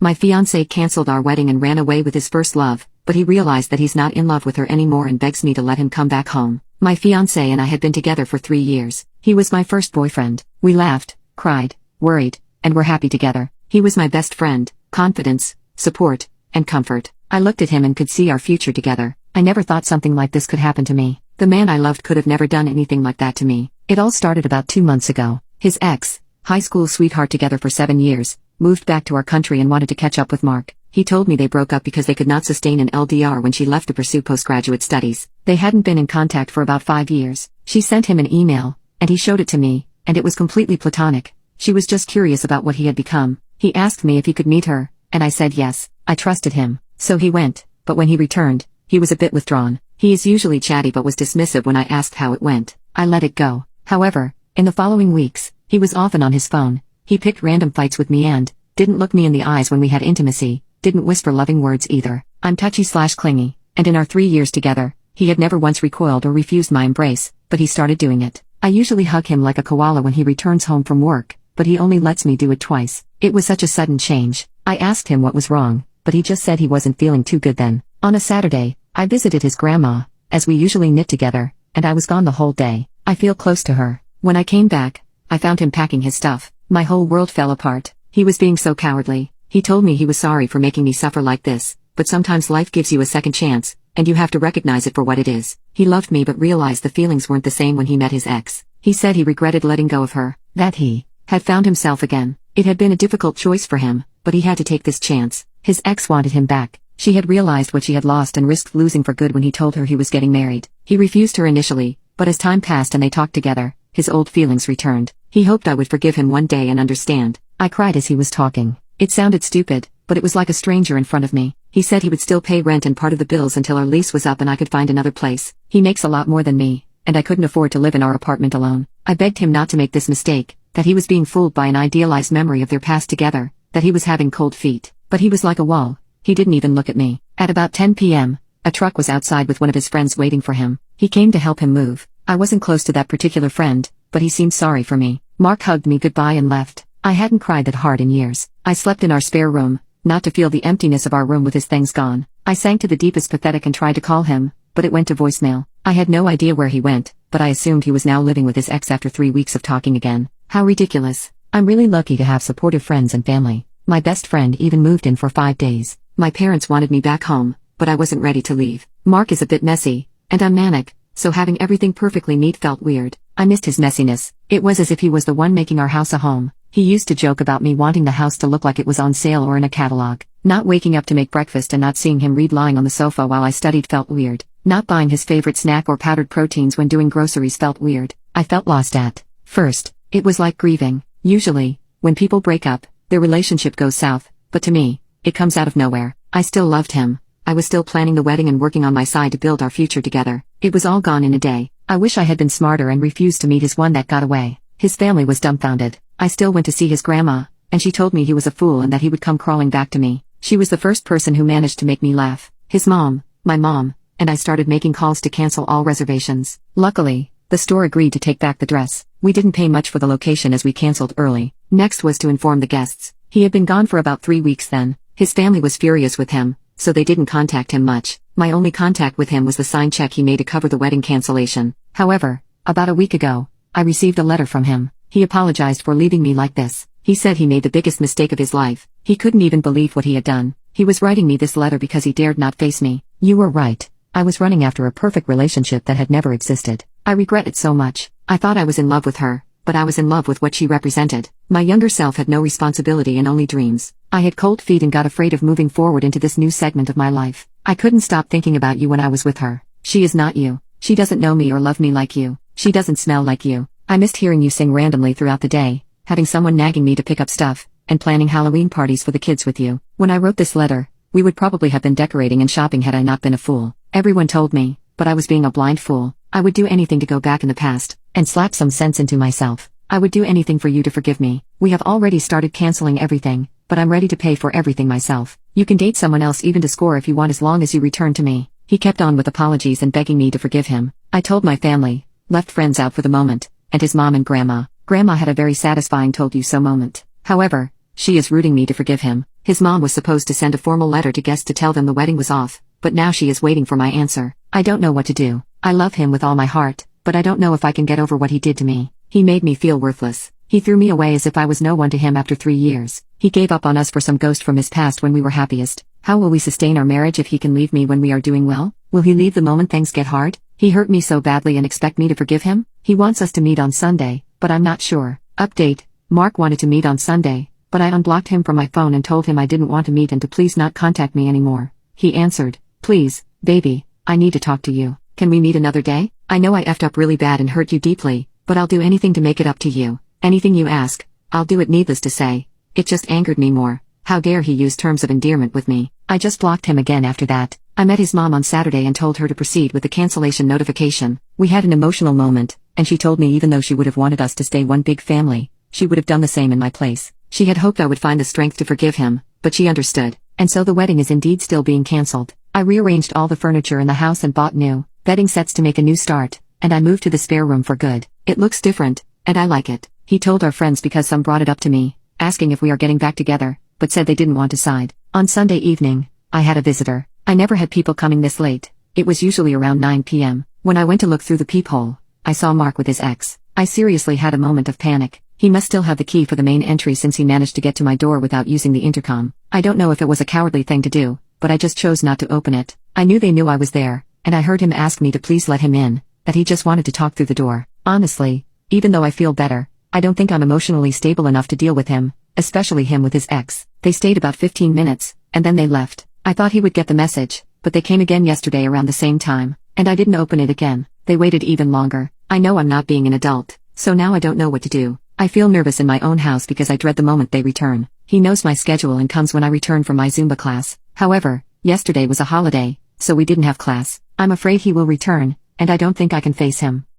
My fiance canceled our wedding and ran away with his first love, but he realized that he's not in love with her anymore and begs me to let him come back home. My fiance and I had been together for 3 years. He was my first boyfriend. We laughed, cried, worried, and were happy together. He was my best friend, confidence, support, and comfort. I looked at him and could see our future together. I never thought something like this could happen to me. The man I loved could have never done anything like that to me. It all started about 2 months ago. His ex, high school sweetheart together for 7 years, moved back to our country and wanted to catch up with Mark. He told me they broke up because they could not sustain an LDR when she left to pursue postgraduate studies. They hadn't been in contact for about 5 years. She sent him an email, and he showed it to me, and it was completely platonic. She was just curious about what he had become. He asked me if he could meet her, and I said yes. I trusted him. So he went, but when he returned, he was a bit withdrawn. He is usually chatty but was dismissive when I asked how it went. I let it go. However, in the following weeks, he was often on his phone. He picked random fights with me and didn't look me in the eyes when we had intimacy, didn't whisper loving words either. I'm touchy/clingy, and in our 3 years together, he had never once recoiled or refused my embrace, but he started doing it. I usually hug him like a koala when he returns home from work, but he only lets me do it twice. It was such a sudden change. I asked him what was wrong, but he just said he wasn't feeling too good then. On a Saturday, I visited his grandma, as we usually knit together, and I was gone the whole day. I feel close to her. When I came back, I found him packing his stuff. My whole world fell apart. He was being so cowardly. He told me he was sorry for making me suffer like this, but sometimes life gives you a second chance, and you have to recognize it for what it is. He loved me but realized the feelings weren't the same when he met his ex. He said he regretted letting go of her, that he had found himself again. It had been a difficult choice for him, but he had to take this chance. His ex wanted him back. She had realized what she had lost and risked losing for good when he told her he was getting married. He refused her initially, but as time passed and they talked together, his old feelings returned. He hoped I would forgive him one day and understand. I cried as he was talking. It sounded stupid, but it was like a stranger in front of me. He said he would still pay rent and part of the bills until our lease was up and I could find another place. He makes a lot more than me, and I couldn't afford to live in our apartment alone. I begged him not to make this mistake, that he was being fooled by an idealized memory of their past together, that he was having cold feet. But he was like a wall. He didn't even look at me. At about 10 p.m., a truck was outside with one of his friends waiting for him. He came to help him move. I wasn't close to that particular friend, but he seemed sorry for me. Mark hugged me goodbye and left. I hadn't cried that hard in years. I slept in our spare room, not to feel the emptiness of our room with his things gone. I sank to the deepest pathetic and tried to call him, but it went to voicemail. I had no idea where he went, but I assumed he was now living with his ex after 3 weeks of talking again. How ridiculous. I'm really lucky to have supportive friends and family. My best friend even moved in for 5 days. My parents wanted me back home, but I wasn't ready to leave. Mark is a bit messy, and I'm manic, so having everything perfectly neat felt weird. I missed his messiness. It was as if he was the one making our house a home. He used to joke about me wanting the house to look like it was on sale or in a catalog. Not waking up to make breakfast and not seeing him read lying on the sofa while I studied felt weird. Not buying his favorite snack or powdered proteins when doing groceries felt weird. I felt lost at first. It was like grieving. Usually, when people break up, their relationship goes south, but to me, it comes out of nowhere. I still loved him. I was still planning the wedding and working on my side to build our future together. It was all gone in a day. I wish I had been smarter and refused to meet his one that got away. His family was dumbfounded. I still went to see his grandma, and she told me he was a fool and that he would come crawling back to me. She was the first person who managed to make me laugh. His mom, my mom, and I started making calls to cancel all reservations. Luckily, the store agreed to take back the dress. We didn't pay much for the location as we canceled early. Next was to inform the guests. He had been gone for about 3 weeks then. His family was furious with him, so they didn't contact him much. My only contact with him was the signed check he made to cover the wedding cancellation. However, about a week ago, I received a letter from him. He apologized for leaving me like this. He said he made the biggest mistake of his life. He couldn't even believe what he had done. He was writing me this letter because he dared not face me. You were right. I was running after a perfect relationship that had never existed. I regret it so much. I thought I was in love with her, but I was in love with what she represented. My younger self had no responsibility and only dreams. I had cold feet and got afraid of moving forward into this new segment of my life. I couldn't stop thinking about you when I was with her. She is not you. She doesn't know me or love me like you. She doesn't smell like you. I missed hearing you sing randomly throughout the day, having someone nagging me to pick up stuff, and planning Halloween parties for the kids with you. When I wrote this letter, we would probably have been decorating and shopping had I not been a fool. Everyone told me, but I was being a blind fool. I would do anything to go back in the past, and slap some sense into myself. I would do anything for you to forgive me. We have already started canceling everything, but I'm ready to pay for everything myself. You can date someone else even to score if you want as long as you return to me. He kept on with apologies and begging me to forgive him. I told my family, left friends out for the moment, and his mom and grandma. Grandma had a very satisfying told you so moment. However, she is rooting me to forgive him. His mom was supposed to send a formal letter to guests to tell them the wedding was off, but now she is waiting for my answer. I don't know what to do. I love him with all my heart, but I don't know if I can get over what he did to me. He made me feel worthless. He threw me away as if I was no one to him after 3 years. He gave up on us for some ghost from his past when we were happiest. How will we sustain our marriage if he can leave me when we are doing well? Will he leave the moment things get hard? He hurt me so badly and expect me to forgive him? He wants us to meet on Sunday, but I'm not sure. Update: Mark wanted to meet on Sunday, but I unblocked him from my phone and told him I didn't want to meet and to please not contact me anymore. He answered, "Please, baby, I need to talk to you. Can we meet another day? I know I effed up really bad and hurt you deeply, but I'll do anything to make it up to you. Anything you ask, I'll do it." Needless to say, it just angered me more. How dare he use terms of endearment with me? I just blocked him again after that. I met his mom on Saturday and told her to proceed with the cancellation notification. We had an emotional moment, and she told me even though she would have wanted us to stay one big family, she would have done the same in my place. She had hoped I would find the strength to forgive him, but she understood, and so the wedding is indeed still being cancelled. I rearranged all the furniture in the house and bought new bedding sets to make a new start, and I moved to the spare room for good. It looks different, and I like it. He told our friends because some brought it up to me, asking if we are getting back together, but said they didn't want to side. On Sunday evening, I had a visitor. I never had people coming this late. It was usually around 9 p.m. When I went to look through the peephole, I saw Mark with his ex. I seriously had a moment of panic. He must still have the key for the main entry since he managed to get to my door without using the intercom. I don't know if it was a cowardly thing to do, but I just chose not to open it. I knew they knew I was there, and I heard him ask me to please let him in, that he just wanted to talk through the door. Honestly, even though I feel better, I don't think I'm emotionally stable enough to deal with him, especially him with his ex. They stayed about 15 minutes, and then they left. I thought he would get the message, but they came again yesterday around the same time, and I didn't open it again. They waited even longer. I know I'm not being an adult, so now I don't know what to do. I feel nervous in my own house because I dread the moment they return. He knows my schedule and comes when I return from my Zumba class. However, yesterday was a holiday, so we didn't have class. I'm afraid he will return, and I don't think I can face him.